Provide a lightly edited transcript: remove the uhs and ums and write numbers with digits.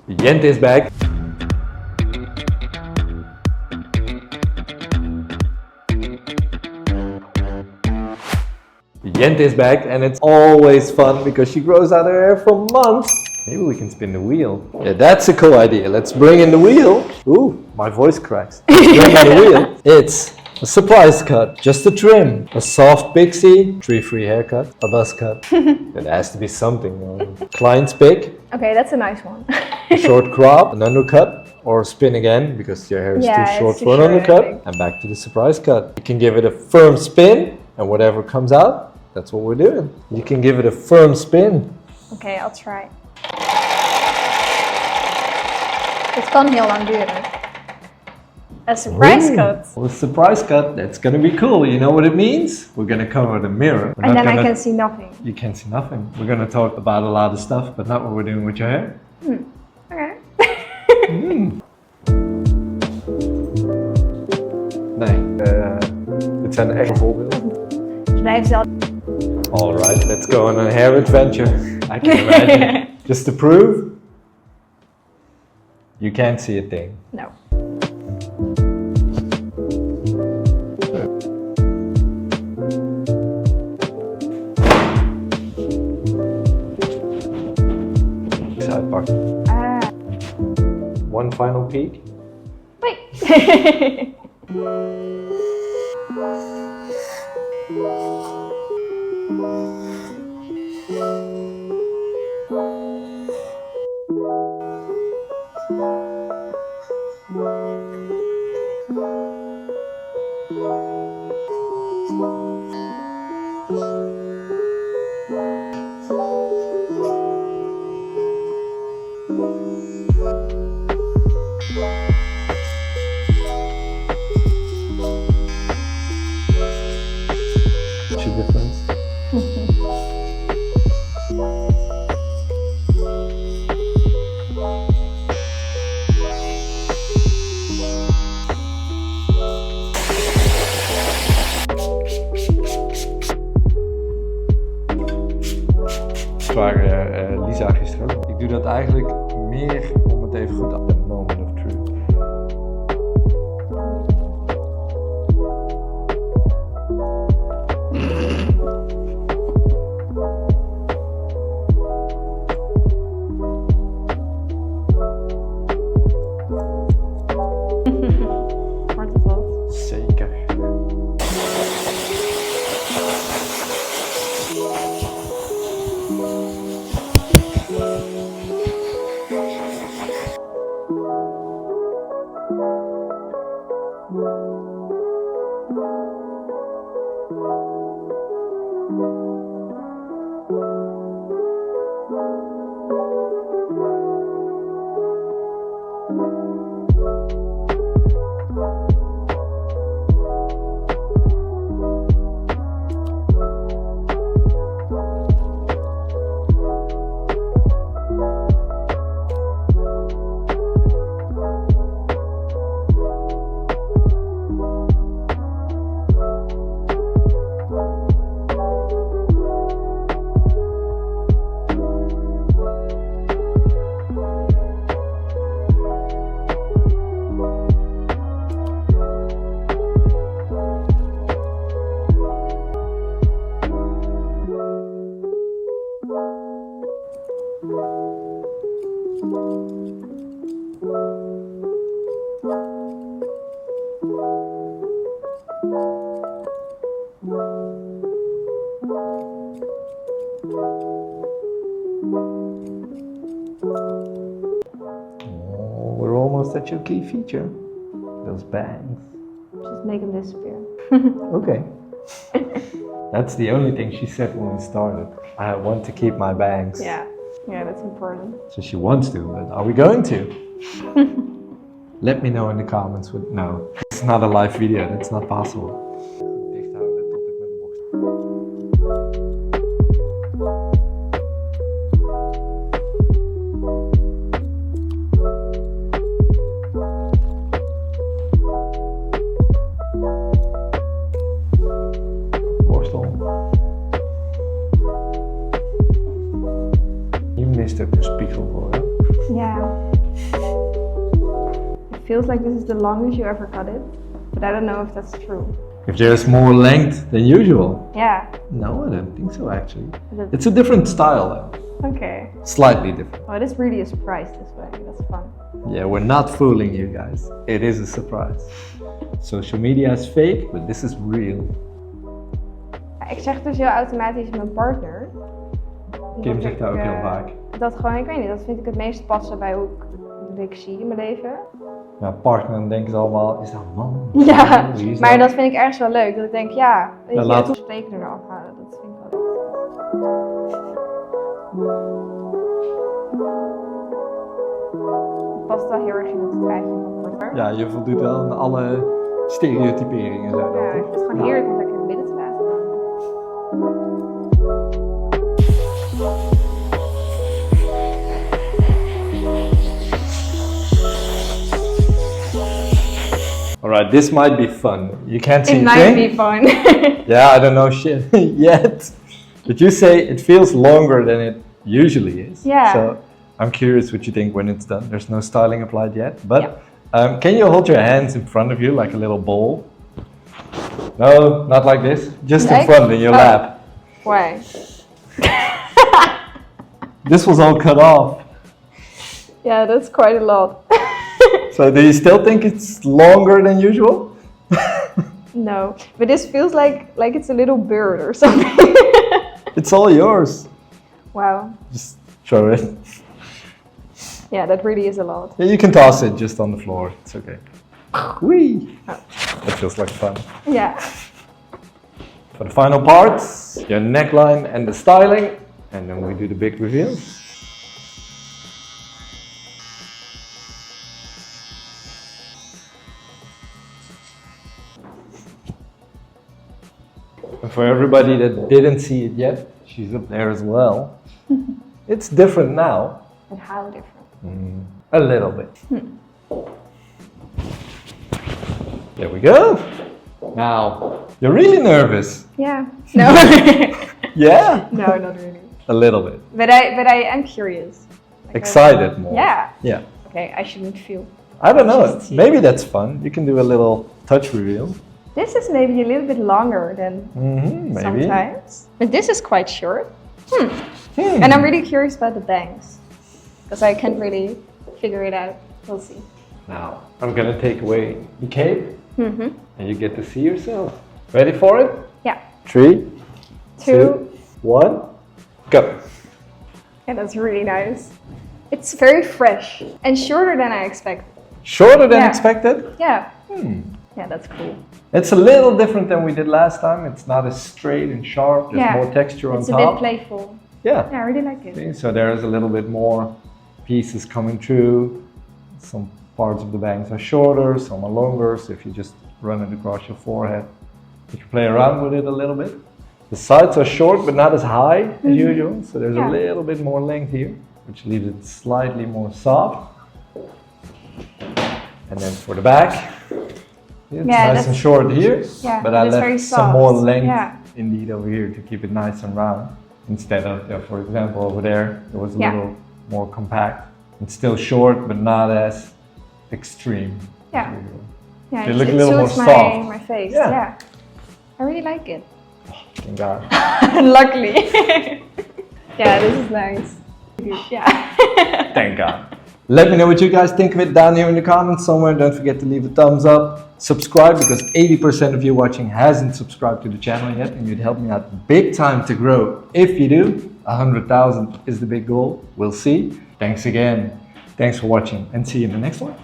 Jenthe is back. Jenthe is back and it's always fun because she grows out her hair for months. Maybe we can spin the wheel. Yeah, that's a cool idea. Let's bring in the wheel. Ooh, my voice cracks. Let's bring in the wheel. It's a surprise cut, just a trim, a soft pixie, tree-free haircut, a buzz cut. It has to be something. Client's pick. Okay, that's a nice one. A short crop, an undercut, or spin again because your hair is too short for an undercut. And back to the surprise cut. You can give it a firm spin and whatever comes out, that's what we're doing. You can give it a firm spin. Okay, I'll try. Het kan heel lang duren. A surprise cut. Well, a surprise cut, that's gonna be cool. You know what it means? We're gonna cover the mirror. And then I can see nothing. You can see nothing. We're gonna talk about a lot of stuff, but not what we're doing with your hair. Okay. Nee, het zijn echt voorbeelden. Alright, let's go on a hair adventure. I can imagine. Just to prove, you can't see a thing. No. One final peek. Wait. What's your difference? Zwaar Lisa gisteren. Ik doe dat eigenlijk meer om het even goed af te moment of truth. Wordt het wat? Zeker. Oh, we're almost at your key feature. Those bangs. Just make them disappear. Okay. That's the only thing she said when we started. I want to keep my bangs. Yeah, that's important. So she wants to, but are we going to? Let me know in the comments. No, it's not a live video. That's not possible. Je mist ook een spiegel voor, hè? Ja. feels like this is the longest you ever cut it, but I don't know if that's true. If there's more length than usual? Yeah. No, I don't think so actually. Is it- It's a different style though. Okay. Slightly different. Oh, it is really a surprise this way. That's fun. Yeah, we're not fooling you guys. It is a surprise. Social media is fake, but this is real. Ja, ik zeg dus heel automatisch mijn partner. Kim Dat zegt ik, dat ook heel vaak. Dat gewoon, ik weet niet, dat vind ik het meest passen bij hoe ik zie in mijn leven. Ja, partner, dan denken ze allemaal, is dat een man? Ja, Wie is maar dat vind ik ergens wel leuk. Dat ik denk, ja, weet Ja, je, laat- het spreken eraf halen. Dat vind ik wel leuk. Het past wel heel erg in het straatje van partner. Ja, je voldoet wel aan alle stereotyperingen zo. Ja, ik vind het gewoon heerlijk om lekker in het midden te laten. Alright, this might be fun. You can't see It a might thing? be fun. Yeah, I don't know shit yet. But you say it feels longer than it usually is. Yeah. So I'm curious what you think when it's done. There's no styling applied yet. But Yeah. can you hold your hands in front of you like a little bowl? No, not like this. Just in Like? front in your Oh. lap. Why? This was all cut off. Yeah, that's quite a lot. So do you still think it's longer than usual? No, but this feels like it's a little bird or something. It's all yours. Wow. Just throw it. Yeah, that really is a lot. Yeah, you can toss it just on the floor. It's okay. Whee! Oh. That feels like fun. Yeah. For the final parts, your neckline and the styling, and then we do the big reveal. And for everybody that didn't see it yet, she's up there as well. It's different now. But how different? A little bit. There we go. Now, you're really nervous. Yeah. No. Yeah? No, not really. A little bit. But I am curious. Like, Excited more. Yeah. Yeah. Okay, I shouldn't feel. I don't know. Just see. Maybe that's fun. You can do a little touch reveal. This is maybe a little bit longer than Maybe. sometimes. But this is quite short. And I'm really curious about the bangs. Because I can't really figure it out. We'll see. Now, I'm gonna take away the cape Mm-hmm. and you get to see yourself. Ready for it? Yeah. 3, 2. 1, go. Yeah, that's really nice. It's very fresh and shorter than I expected. Shorter than Yeah. expected? Yeah. Hmm. Yeah, that's cool. It's a little different than we did last time. It's not as straight and sharp. There's Yeah. more texture on It's a top. bit playful. Yeah. Yeah, I really like it. See, so there is a little bit more pieces coming through. Some parts of the bangs are shorter, some are longer. So if you just run it across your forehead, you can play around with it a little bit. The sides are short, but not as high as usual. So there's Yeah. a little bit more length here, which leaves it slightly more soft. And then for the back, it's nice that's- and short here, Yeah, but I it's very left some more soft. length Yeah. indeed over here to keep it nice and round. Instead of, for example, over there, it was a Yeah. little more compact. It's still short, but not as extreme. Yeah. as usual. Yeah, They it, look a it little more suits soft. my face. Yeah. Yeah. I really like it. Thank God. Luckily. Yeah, this is nice. Yeah. Thank God. Let me know what you guys think of it down here in the comments somewhere. Don't forget to leave a thumbs up. Subscribe because 80% of you watching hasn't subscribed to the channel yet, and you'd help me out big time to grow. If you do, 100,000 is the big goal. We'll see. Thanks again. Thanks for watching and see you in the next one.